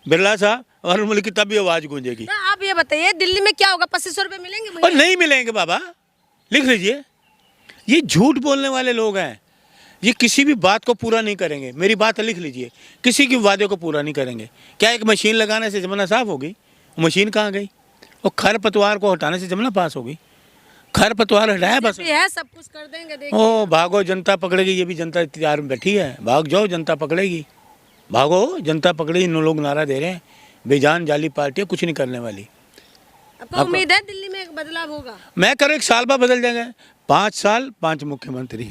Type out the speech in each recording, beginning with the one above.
बिरला साहब और मुल्क की तब भी आवाज़ गूंजेगी। तो आप ये बताइए दिल्ली में क्या होगा, 2500 रुपये मिलेंगे और भैया? नहीं मिलेंगे बाबा, लिख लीजिए। ये झूठ बोलने वाले लोग हैं, ये किसी भी बात को पूरा नहीं करेंगे। मेरी बात लिख लीजिए, किसी की वादे को पूरा नहीं करेंगे। क्या एक मशीन लगाने से जमाना साफ हो गई? मशीन कहाँ गई? और खरपतवार को हटाने से जमाना पास हो गई? खरपतवार हटाया बस, है सब कुछ कर देंगे, देखिए। ओ भागो जनता पकड़ेगी, ये भी जनता तैयार में बैठी है। भाग जाओ जनता पकड़ेगी, भागो जनता पकड़ेगी। इन लोग नारा दे रहे हैं, बेजान जाली पार्टी है, कुछ नहीं करने वाली। आपको उम्मीद है दिल्ली में एक बदलाव होगा? मैं करो 1 साल बाद बदल जाएंगे। 5 साल 5 मुख्यमंत्री,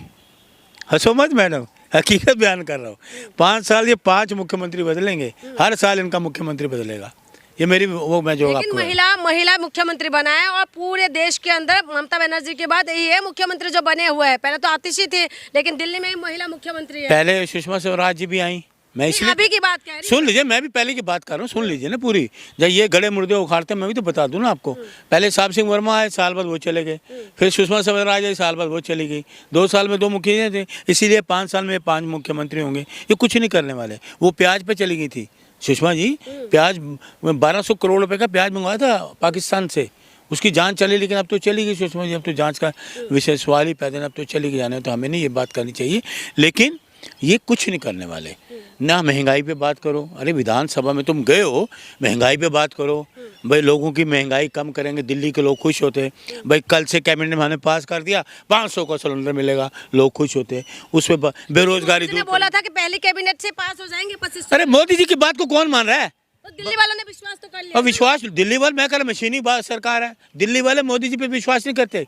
हंसो मत मैडम, हकीकत बयान कर रहा हूँ। 5 साल ये 5 मुख्यमंत्री बदलेंगे, हर साल इनका मुख्यमंत्री बदलेगा। ये मेरी वो मैं जो लेकिन आपको महिला मुख्यमंत्री बना है और पूरे देश के अंदर ममता बनर्जी के बाद यही है मुख्यमंत्री जो बने हुए हैं। पहले तो आतिशी थी, लेकिन दिल्ली में ही महिला मुख्यमंत्री है। पहले सुषमा स्वराज जी भी आई, मैं इसलिए अभी की बात कह रही हूँ। सुन लीजिए, मैं भी पहले की बात कर रहा हूँ, सुन लीजिए ना पूरी। जब ये गड़े मुर्दे उखाड़ते मैं भी तो बता दूं ना आपको। पहले साहब सिंह वर्मा आए, साल बाद वो चले गए। फिर सुषमा स्वराज आई, साल बाद वो चली गई। 2 साल में 2 मुख्यमंत्री थे, इसीलिए 5 साल में 5 मुख्यमंत्री होंगे। ये कुछ नहीं करने वाले। वो प्याज पे चली गई थी सुषमा जी, प्याज 1200 करोड़ रुपए का प्याज मंगवाया था पाकिस्तान से, उसकी जांच चली, लेकिन अब तो चली गई सुषमा जी। अब तो जांच का विषय सवाल ही पैदा, अब तो चली गई जाने, तो हमें नहीं ये बात करनी चाहिए। लेकिन ये कुछ नहीं करने वाले। ना महंगाई पे बात करो, अरे विधानसभा में तुम गए हो, महंगाई पे बात करो। भाई लोगों की महंगाई कम करेंगे, दिल्ली के लोग खुश होते। भाई कल से कैबिनेट में हमने पास कर दिया, 500 का सिलेंडर मिलेगा, लोग खुश होते। उस पर बेरोजगारी दूर बोला था कि पहली कैबिनेट से पास हो जाएंगे 2500। अरे मोदी जी की बात को कौन मान रहा है? तो दिल्ली वालों ने विश्वास तो कर लिया। और विश्वास दिल्ली वाले, मैं कह रहा मशीनी बात सरकार है। दिल्ली वाले मोदी जी पे विश्वास नहीं करते,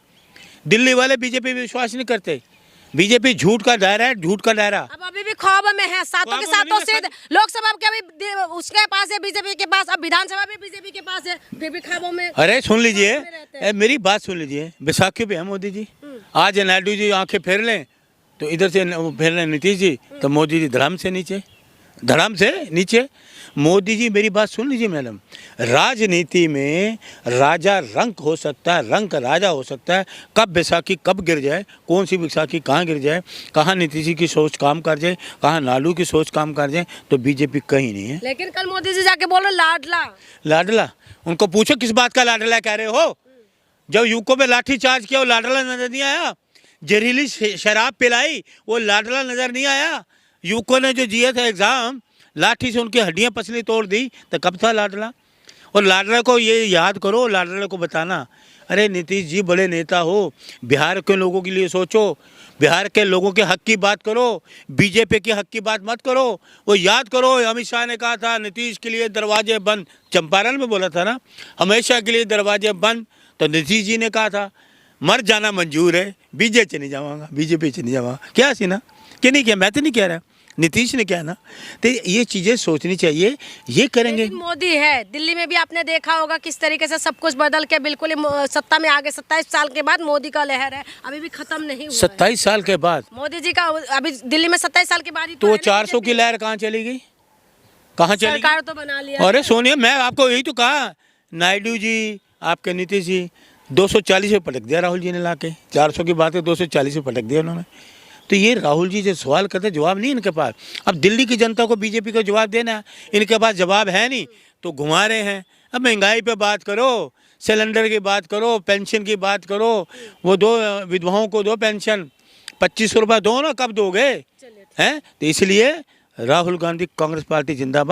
दिल्ली वाले बीजेपी पे विश्वास नहीं करते। बीजेपी झूठ का दायरा है, झूठ का दायरा। अब अभी भी ख्वाब में है, सातों के सातों सीट लोकसभा के अभी उसके पास है, बीजेपी के पास, अब विधानसभा भी बीजेपी के पास है, फिर भी ख्वाबों में। अरे सुन लीजिए, मेरी बात सुन लीजिए। बैसाखी पे है मोदी जी, आज नायडू जी आंखें फेर लें तो इधर से फेर लें नीतीश जी, तो मोदी जी धड़ाम से नीचे। मोदी जी मेरी बात सुन लीजिए मैडम, राजनीति में राजा रंक हो सकता है, रंक राजा हो सकता है। कब बैसाखी कब गिर जाए, कौन सी बैसाखी कहाँ गिर जाए, कहाँ नीतीश जी की सोच काम कर जाए, कहाँ नायडू की सोच काम कर जाए, तो बीजेपी कहीं नहीं है। लेकिन कल मोदी जी जाके बोल रहे लाडला, उनको पूछो किस बात का लाडला कह रहे हो? जब यूको में लाठी चार्ज किया वो लाडला नजर नहीं आया? जहरीली शराब पिलाई वो लाडला नजर नहीं आया? यूको ने जो दिया था एग्जाम, लाठी से उनकी हड्डियां पसली तोड़ दी, तो कब था लाडला? और लाडला को ये याद करो, लाडला को बताना, अरे नीतीश जी बड़े नेता हो, बिहार के लोगों के लिए सोचो, बिहार के लोगों के हक की बात करो, बीजेपी के हक की बात मत करो। वो याद करो, अमित शाह ने कहा था नीतीश के लिए दरवाजे बंद, चंपारण में बोला था ना, हमेशा के लिए दरवाजे बंद। तो नीतीश जी ने कहा था मर जाना मंजूर है, बीजेपी नहीं जाऊँगा। क्या सी ना कि नहीं किया? मैं तो नहीं कह रहा, नीतीश ने क्या ना। तो ये चीज़ें सोचनी चाहिए, ये करेंगे। मोदी है दिल्ली में भी आपने देखा होगा किस तरीके से सब कुछ बदल के बिल्कुल सत्ता में आ गए। 27 साल के बाद मोदी का लहर है, अभी भी खत्म नहीं हुआ। 27 साल के बाद मोदी जी का अभी दिल्ली में 27 साल के बाद ही तो 400 की लहर कहाँ चली गई? कहाँ चली? सरकार तो बना लिया। अरे सोनिया, मैं आपको यही तो कहा, नायडू जी, आपके नीतीश जी 240 पे पटक दिया राहुल जी ने लाके। 400 की बात है, 240 पे पटक दिया उन्होंने। तो ये राहुल जी जो सवाल करते, जवाब नहीं इनके पास। अब दिल्ली की जनता को बीजेपी को जवाब देना है, इनके पास जवाब है नहीं, तो घुमा रहे हैं। अब महंगाई पे बात करो, सिलेंडर की बात करो, पेंशन की बात करो, वो 2 विधवाओं को दो पेंशन, 2500 रुपये दो ना, कब दोगे हैं? तो इसलिए राहुल गांधी कांग्रेस पार्टी जिंदाबाद।